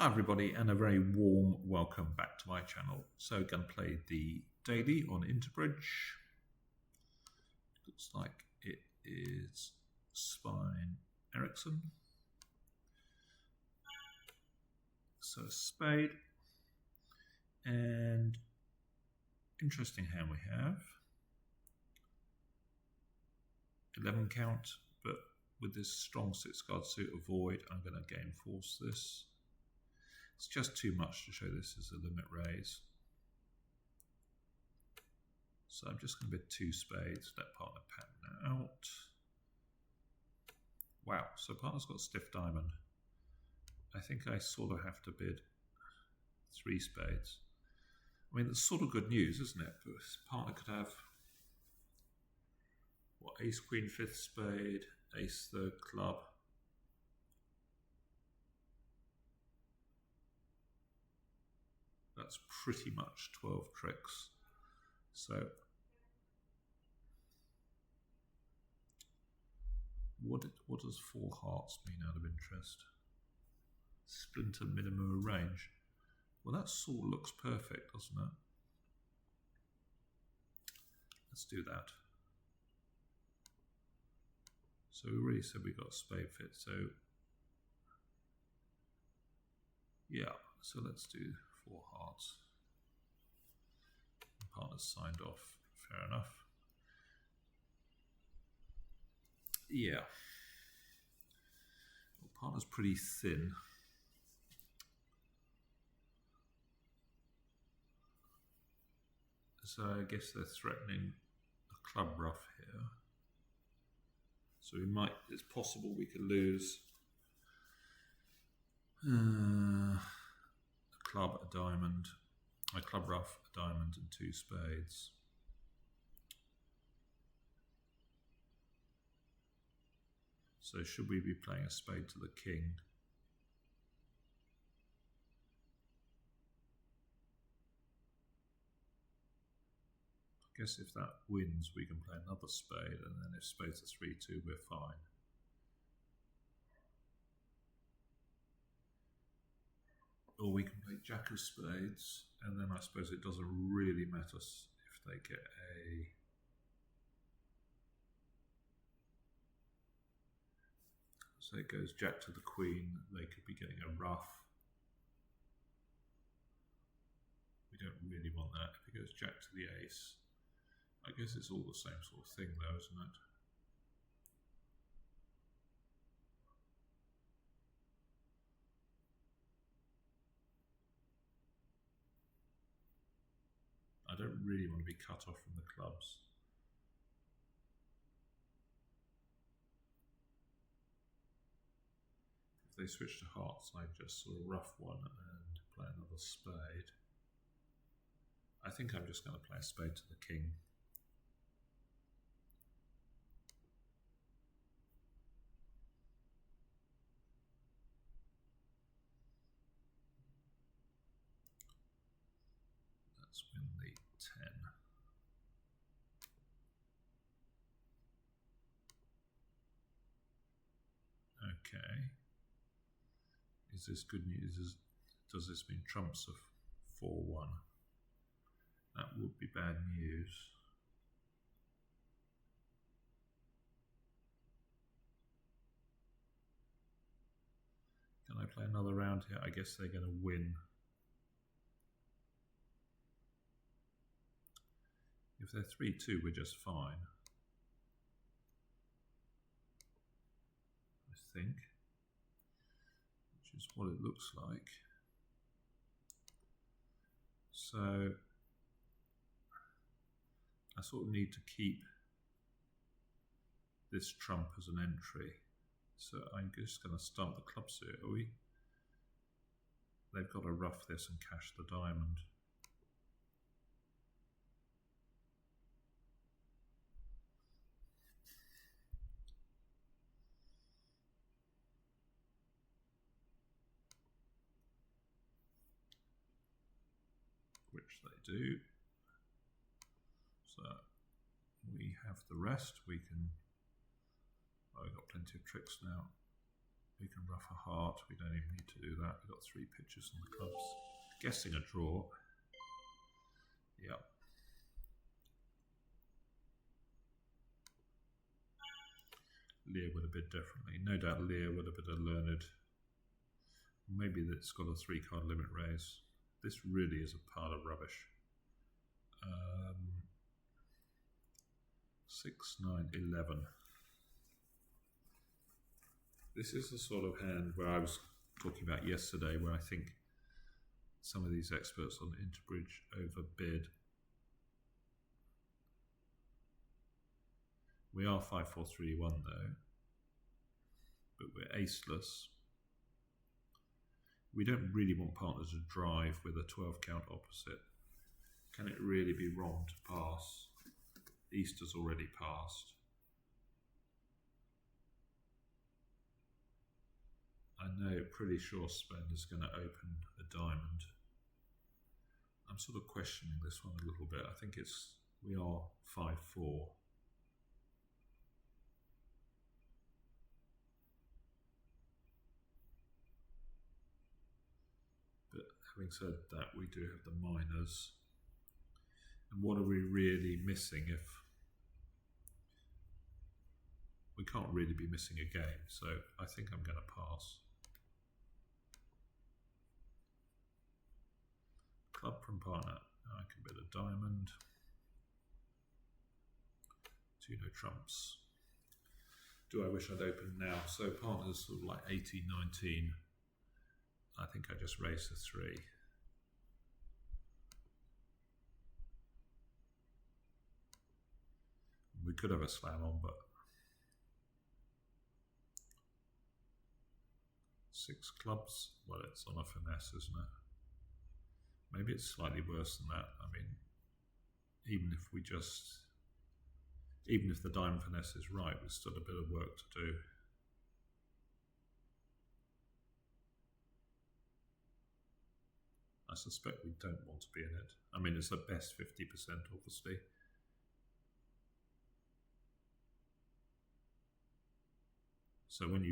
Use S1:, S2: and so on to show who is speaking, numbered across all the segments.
S1: Hi everybody, and a very warm welcome back to my channel. So going to play the daily on Interbridge. Looks like it is Spine Ericsson. So spade, and interesting hand we have. 11 count, but with this strong 6-card suit of void, I'm going to game force this. It's just too much to show this as a limit raise. So I'm just going to bid 2 spades, let partner pattern out. Wow, so partner's got stiff diamond. I think I sort of have to bid 3 spades. I mean, that's sort of good news, isn't it? But partner could have, what, ace, queen, 5th spade, ace, 3rd club. That's pretty much 12 tricks. So what does 4 hearts mean out of interest? Splinter minimum of range. Well, that sort of looks perfect, doesn't it? Let's do that. So we already said we got spade fit, so yeah, so let's do 4 hearts. Partner's signed off, fair enough. Yeah. Well, partner's pretty thin. So I guess they're threatening a club ruff here. So we might, it's possible we could lose a club, a diamond, a club ruff, a diamond and 2 spades. So should we be playing a spade to the king? I guess if that wins, we can play another spade, and then if spades are 3-2, we're fine. Or we can play jack of spades, and then I suppose it doesn't really matter if they get a... So it goes jack to the queen, they could be getting a ruff. We don't really want that. If it goes jack to the ace, I guess it's all the same sort of thing though, isn't it? I don't really want to be cut off from the clubs. If they switch to hearts, I just sort of ruff one and play another spade. I think I'm just going to play a spade to the king. Let's win the 10. Okay. Is this good news? Does this mean trumps of 4-1? That would be bad news. Can I play another round here? I guess they're going to win. If they're 3-2, we're just fine. I think. Which is what it looks like. So I sort of need to keep this trump as an entry. So I'm just going to start the club suit, are we? They've got to ruff this and cash the diamond. Which they do. So we have the rest. We can, oh, we've got plenty of tricks now. We can ruff a heart. We don't even need to do that. We've got 3 pitches on the clubs. Guessing a draw. Yep. Lia would have bid differently. No doubt Lia would have been a learned. Maybe it's got a 3-card limit raise. This really is a pile of rubbish. 6, 9, 11. This is the sort of hand where I was talking about yesterday, where I think some of these experts on Interbridge overbid. We are 5-4-3-1 though, but we're aceless. We don't really want partners to drive with a 12 count opposite. Can it really be wrong to pass? Easter's already passed. I know, pretty sure Spender's going to open a diamond. I'm sort of questioning this one a little bit. I think we are 5-4. But having said that, we do have the minors. And what are we really missing if we can't really be missing a game? So I think I'm going to pass. Club from partner. I can bid a diamond. 2 no trumps. Do I wish I'd opened now? So partner's sort of like 18, 19. I think I just raised a 3. We could have a slam on, but 6 clubs. Well, it's on a finesse, isn't it? Maybe it's slightly worse than that. I mean, even if the diamond finesse is right, there's still a bit of work to do. I suspect we don't want to be in it. I mean, it's at best 50%, obviously. So when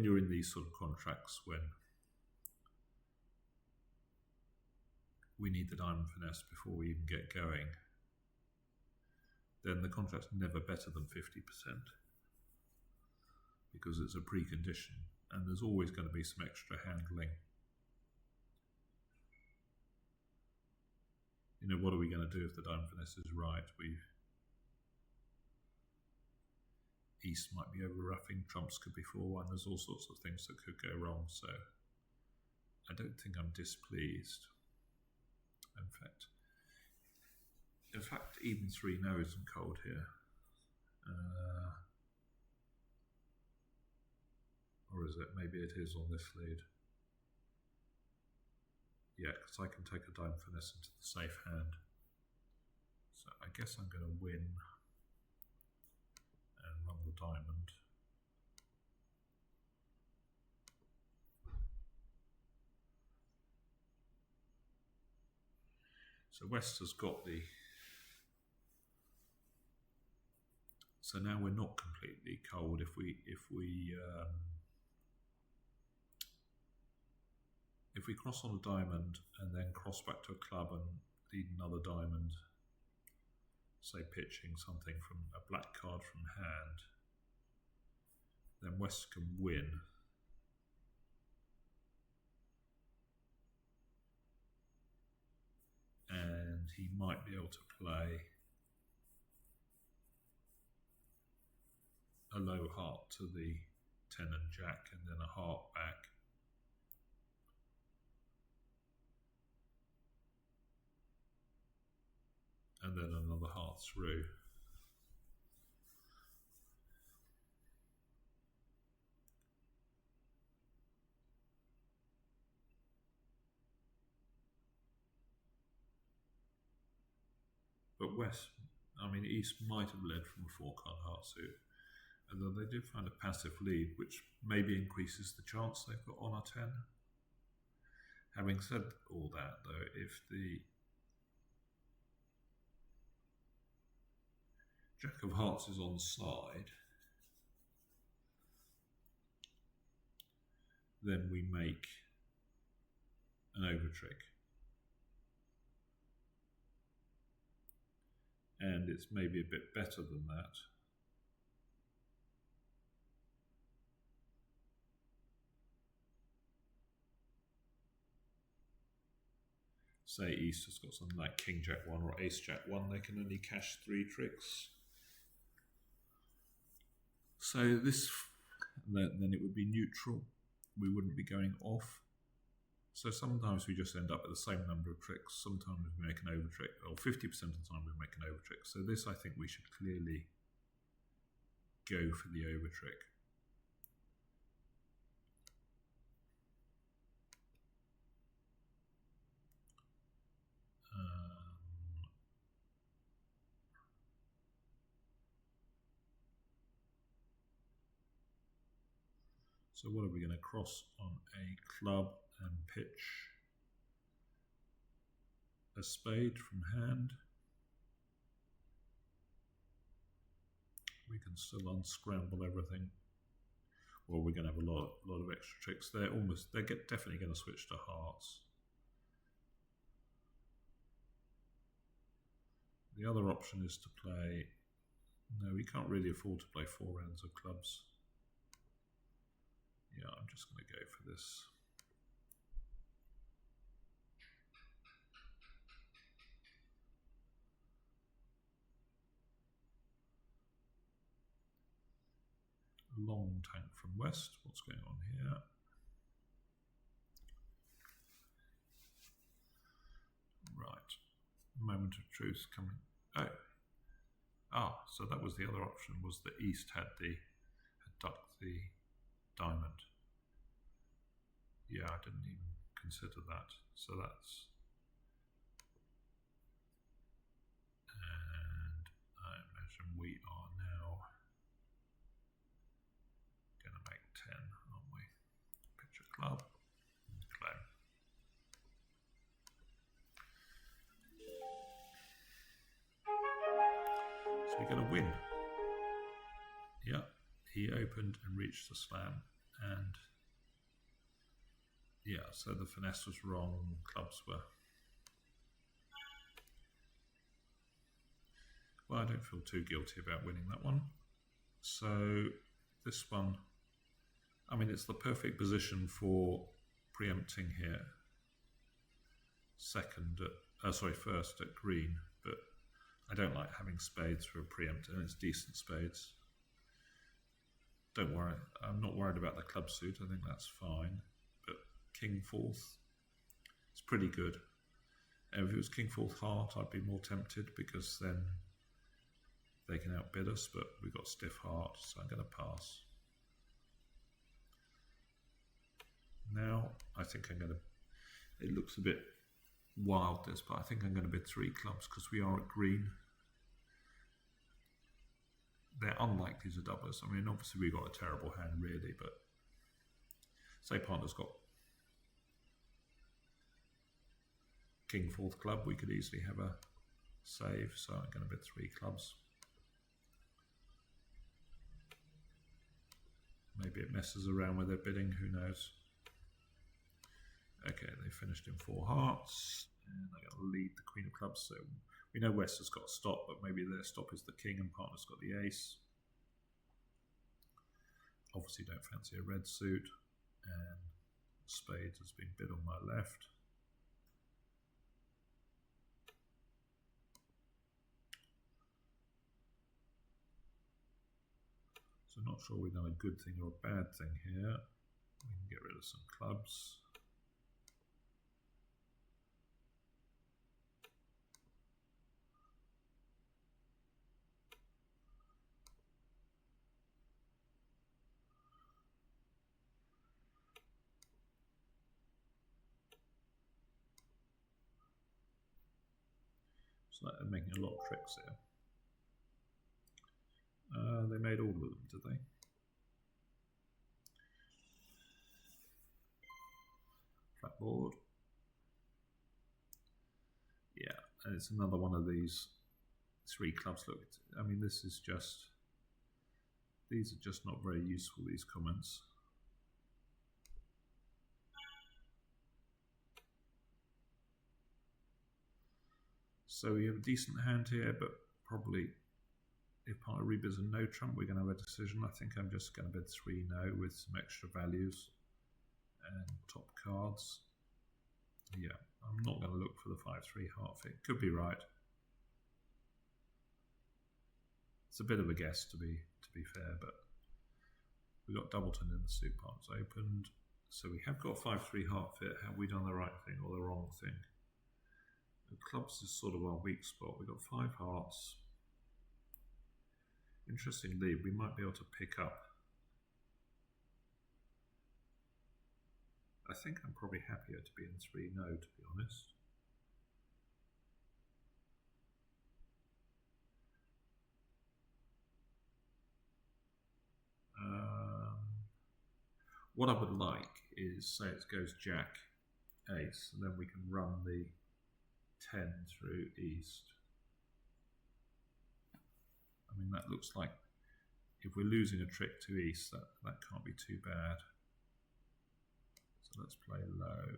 S1: you're in these sort of contracts, when we need the diamond finesse before we even get going, then the contract's never better than 50% because it's a precondition, and there's always going to be some extra handling. You know, what are we going to do if the diamond finesse is right? East might be over roughing, trumps could be 4-1, there's all sorts of things that could go wrong, so I don't think I'm displeased. In fact, even 3 no isn't cold here. Or is it? Maybe it is on this lead. Yeah, because I can take a diamond finesse into the safe hand. So I guess I'm going to win and run the diamond. So West has got the... So now we're not completely cold if we cross on a diamond and then cross back to a club and lead another diamond, say pitching something from a black card from hand, then West can win. And he might be able to play a low heart to the 10 and jack and then a heart back. And then another heart through. But West, I mean, East might have led from a 4-card heart suit. And then they did find a passive lead, which maybe increases the chance they've got on a 10. Having said all that, though, if the Jack of Hearts is on side, then we make an over trick. And it's maybe a bit better than that. Say East has got something like King Jack 1 or Ace Jack 1, they can only cash 3 tricks. So this, then it would be neutral. We wouldn't be going off. So sometimes we just end up with the same number of tricks. Sometimes we make an over trick, or 50% of the time we make an over trick. So this, I think we should clearly go for the over trick. So what are we going to cross on a club and pitch a spade from hand? We can still unscramble everything. Well, we're going to have a lot of extra tricks. They're definitely going to switch to hearts. The other option is to play. No, we can't really afford to play 4 rounds of clubs. Yeah, I'm just going to go for this. Long tank from West. What's going on here? Right. Moment of truth coming. So that was the other option, was the East had ducked the diamond. Yeah, I didn't even consider that. So that's, and I imagine we are now going to make 10, aren't we? Pitch a club and claim. So we're going to win. Yeah, he opened and reached the slam, and yeah, so the finesse was wrong, clubs were. Well, I don't feel too guilty about winning that one. So this one, I mean, it's the perfect position for preempting here. First at green, but I don't like having spades for a preempt, and it's decent spades. Don't worry, I'm not worried about the club suit, I think that's fine. But King 4th, it's pretty good. And if it was King 4th heart, I'd be more tempted, because then they can outbid us, but we've got stiff heart, so I'm going to pass. Now, I think I'm going to, it looks a bit wild this, but I think I'm going to bid 3 clubs, because we are at green. They're unlikely to double us. I mean, obviously we've got a terrible hand, really, but say partner's got King 4th club, we could easily have a save, so I'm going to bid 3 clubs. Maybe it messes around with their bidding, who knows. Okay, they finished in 4 hearts, and they're going to lead the Queen of Clubs, so we know West has got a stop, but maybe their stop is the King and partner's got the Ace. Obviously don't fancy a red suit, and Spades has been bid on my left. So not sure we've done a good thing or a bad thing here. We can get rid of some clubs. So they're making a lot of tricks here. They made all of them, did they? Flat board. Yeah, and it's another one of these 3 clubs. Look, I mean, this is just, these are just not very useful, these comments. So we have a decent hand here, but probably if part of rebid's a no trump, we're going to have a decision. I think I'm just going to bid 3 no with some extra values and top cards. Yeah, I'm not going to look for the 5-3 heart fit. Could be right. It's a bit of a guess to be fair, but we got Doubleton in the suit parts opened. So we have got 5-3 heart fit. Have we done the right thing or the wrong thing? The clubs is sort of our weak spot. We've got 5 hearts. Interestingly, we might be able to pick up. I think I'm probably happier to be in 3 no, to be honest. What I would like is, say it goes Jack, Ace, and then we can run the 10 through East. I mean, that looks like if we're losing a trick to East, that can't be too bad. So let's play low.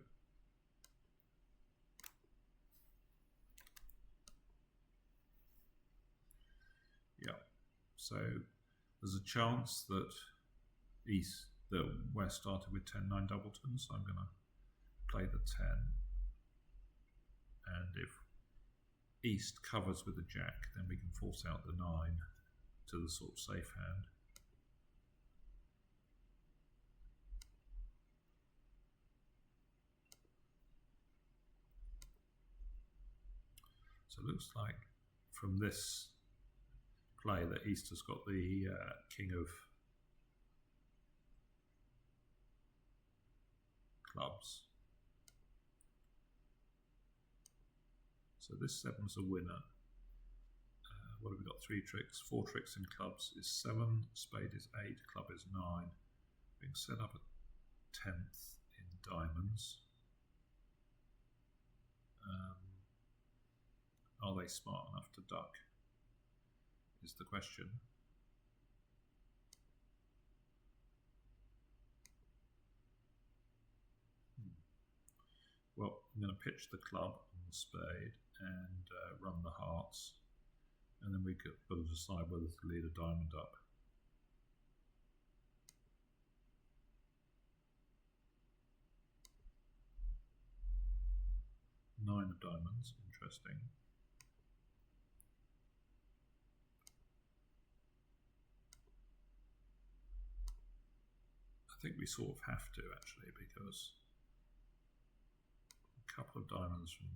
S1: Yeah, so there's a chance that West started with 10-9 Doubleton, so I'm going to play the 10. And if East covers with a Jack, then we can force out the 9 to the sort of safe hand. So it looks like from this play that East has got the king of clubs. So this 7's a winner. What have we got? 3 tricks. 4 tricks in clubs is 7, spade is 8, club is 9. Being set up at 10th in diamonds. Are they smart enough to duck? Is the question. Well, I'm going to pitch the club on the spade and run the hearts, and then we could decide whether to lead a diamond up. Nine of diamonds, interesting. I think we sort of have to actually, because a couple of diamonds from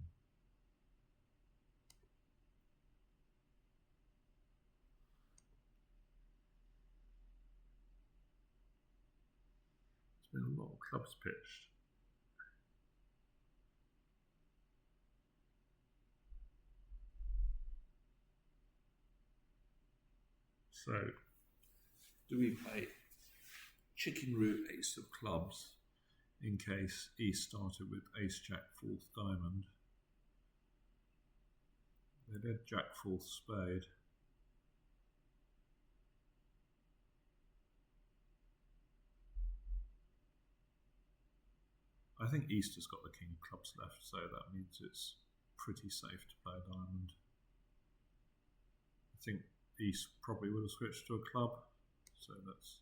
S1: there's been a lot of clubs pitched. So, do we play chicken root ace of clubs in case East started with ace jack 4th diamond? They did jack 4th spade. I think East has got the king of clubs left, so that means it's pretty safe to play a diamond. I think East probably would have switched to a club, so that's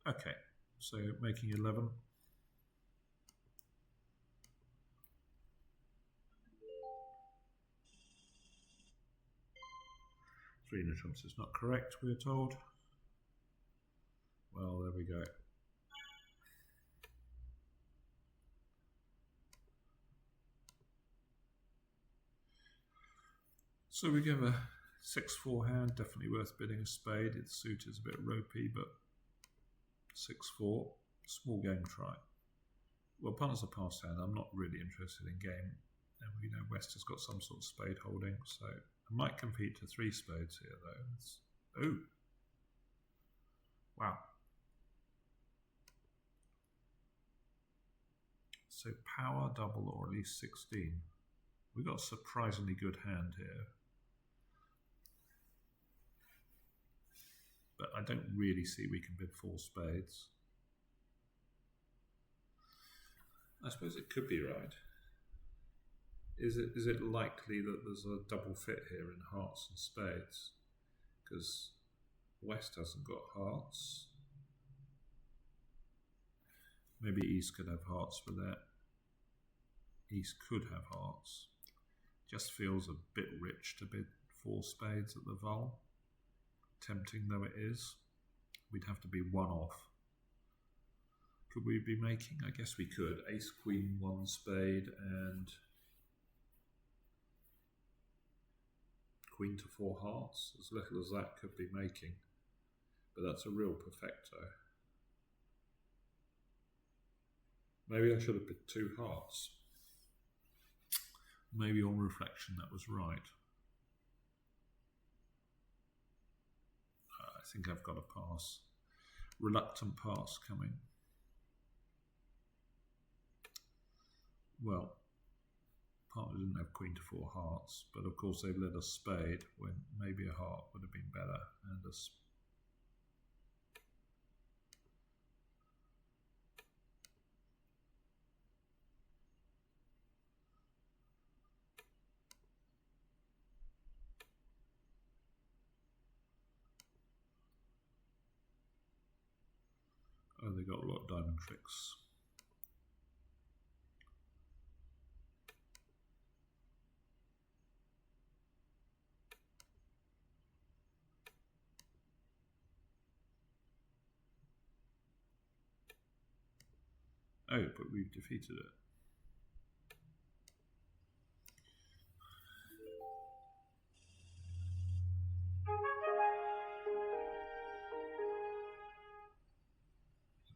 S1: okay. So making 11. Three in the trumps is not correct, we're told. Well, there we go. So we give a 6-4 hand, definitely worth bidding a spade. Its suit is a bit ropey, but 6-4, small game try. Well, punters are past hand. I'm not really interested in game. And we know West has got some sort of spade holding, so I might compete to 3 spades here, though. Oh, wow. So power, double, or at least 16. We've got a surprisingly good hand here. But I don't really see we can bid 4 spades. I suppose it could be right. Is it likely that there's a double fit here in hearts and spades? Because West hasn't got hearts. Maybe East could have hearts with that. East could have hearts. Just feels a bit rich to bid 4 spades at the Vol. Tempting though it is. We'd have to be 1 off. Could we be making? I guess we could. Ace, Queen, 1 spade and Queen to 4 hearts. As little as that could be making. But that's a real perfecto. Maybe I should have picked 2 hearts. Maybe on reflection that was right. I think I've got a pass. Reluctant pass coming. Well, partner didn't have Queen to 4 hearts, but of course they led a spade when maybe a heart would have been better. And a oh, they got a lot of diamond tricks. Oh, but we've defeated it.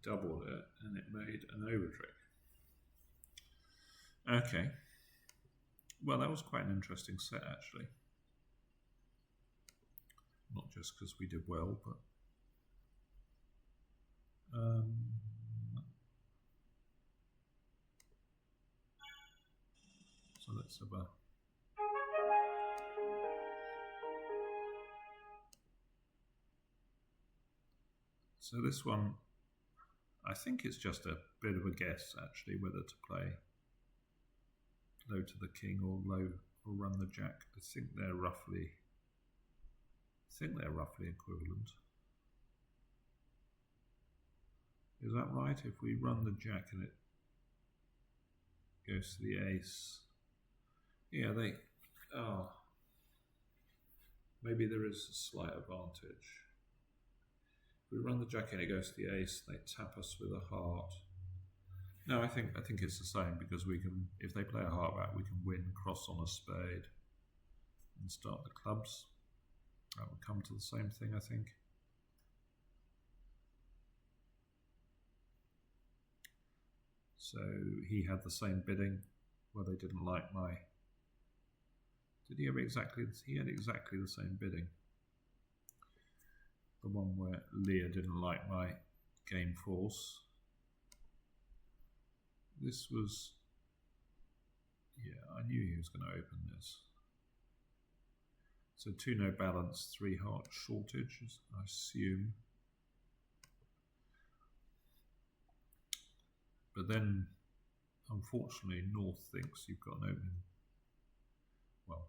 S1: Doubled it and it made an over trick. Okay. Well, that was quite an interesting set actually. Not just because we did well, but so let's have a so this one, I think it's just a bit of a guess actually whether to play low to the king or low or run the jack. I think they're roughly equivalent. Is that right? If we run the jack and it goes to the ace, yeah, maybe there is a slight advantage. If we run the jack and it goes to the ace, they tap us with a heart. No, I think it's the same because we can, if they play a heart back, we can win cross on a spade and start the clubs. That would come to the same thing, I think. So he had the same bidding. Well, they didn't like my. Did he have exactly? He had exactly the same bidding. The one where Lia didn't like my game force. This was. Yeah, I knew he was going to open this. So 2 no balance, 3 heart shortage, I assume. But then, unfortunately, North thinks you've got an opening. Well,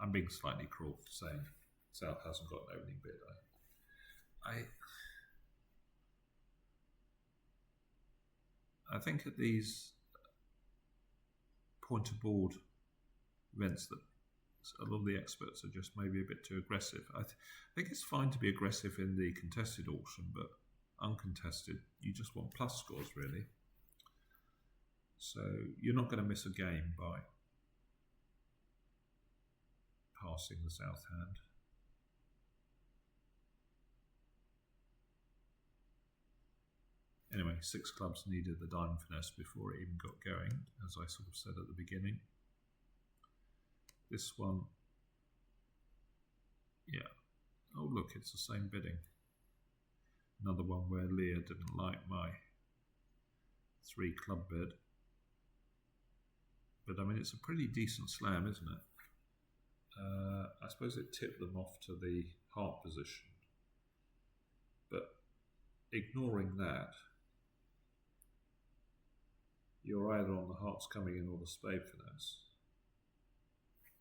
S1: I'm being slightly cruel for saying South hasn't got an opening bid. I think at these point of board events that a lot of the experts are just maybe a bit too aggressive. I think it's fine to be aggressive in the contested auction, but uncontested, you just want plus scores really. So you're not going to miss a game by passing the south hand. Anyway, 6 clubs needed the diamond finesse before it even got going, as I sort of said at the beginning. This one, yeah. Oh look, it's the same bidding. Another one where Lia didn't like my 3 club bid. But I mean, it's a pretty decent slam, isn't it? I suppose it tipped them off to the heart position. But ignoring that, you're either on the hearts coming in or the spade finesse.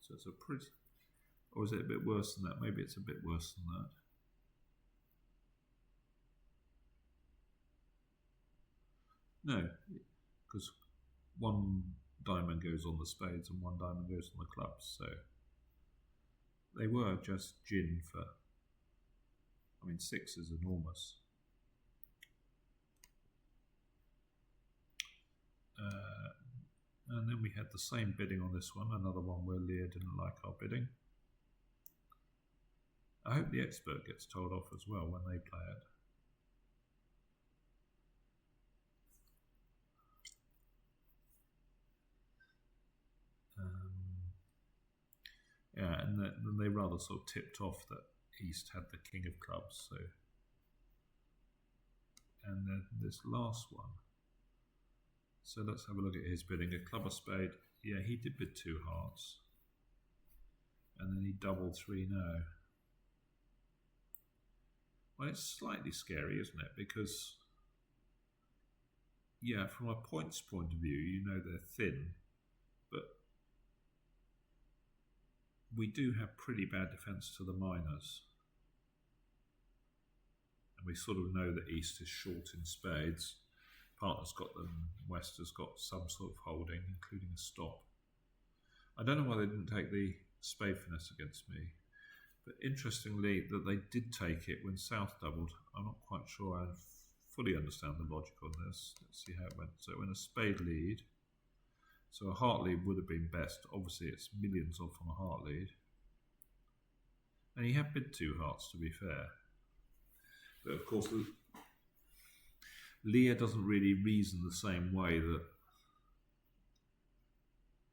S1: So it's a pretty, or is it a bit worse than that? Maybe it's a bit worse than that. No, because one diamond goes on the spades and one diamond goes on the clubs, so they were just gin for, I mean, 6 is enormous. And then we had the same bidding on this one, another one where Lia didn't like our bidding. I hope the expert gets told off as well when they play it. Yeah, and then they rather sort of tipped off that East had the king of clubs. So, and then this last one. So let's have a look at his bidding. A club of spade. Yeah, he did bid 2 hearts. And then he doubled 3 no. Well, it's slightly scary, isn't it? Because, yeah, from a points point of view, you know they're thin. But we do have pretty bad defence to the minors. And we sort of know that East is short in spades. Partner's got them, West has got some sort of holding, including a stop. I don't know why they didn't take the spade finesse against me, but interestingly that they did take it when South doubled. I'm not quite sure I fully understand the logic on this. Let's see how it went. So it went a spade lead. So a heart lead would have been best. Obviously it's millions off from a heart lead. And he had bid 2 hearts, to be fair. But of course, Lia doesn't really reason the same way that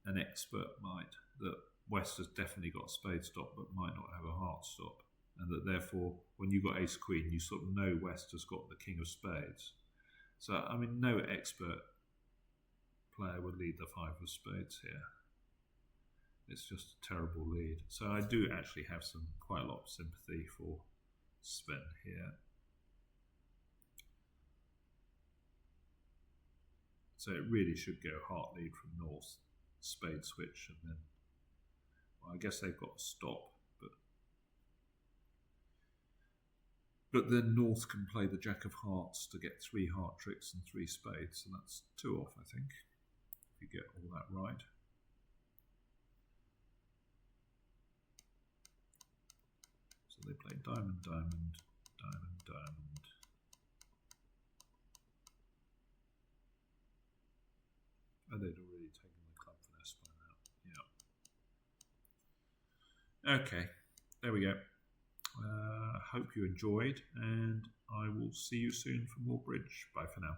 S1: an expert might, that West has definitely got a spade stop but might not have a heart stop, and that therefore when you've got ace queen you sort of know West has got the king of spades. So I mean, no expert player would lead the 5 of spades here. It's just a terrible lead. So I do actually have quite a lot of sympathy for Sven here. So it really should go heart lead from North, spade switch, and then, well, I guess they've got a stop, but then North can play the Jack of Hearts to get 3 heart tricks and 3 spades, and that's 2 off, I think, if you get all that right. So they play diamond, diamond, diamond, diamond. Oh, they'd already taken the club finesse by now. Yeah. Okay, there we go. Hope you enjoyed, and I will see you soon for more bridge. Bye for now.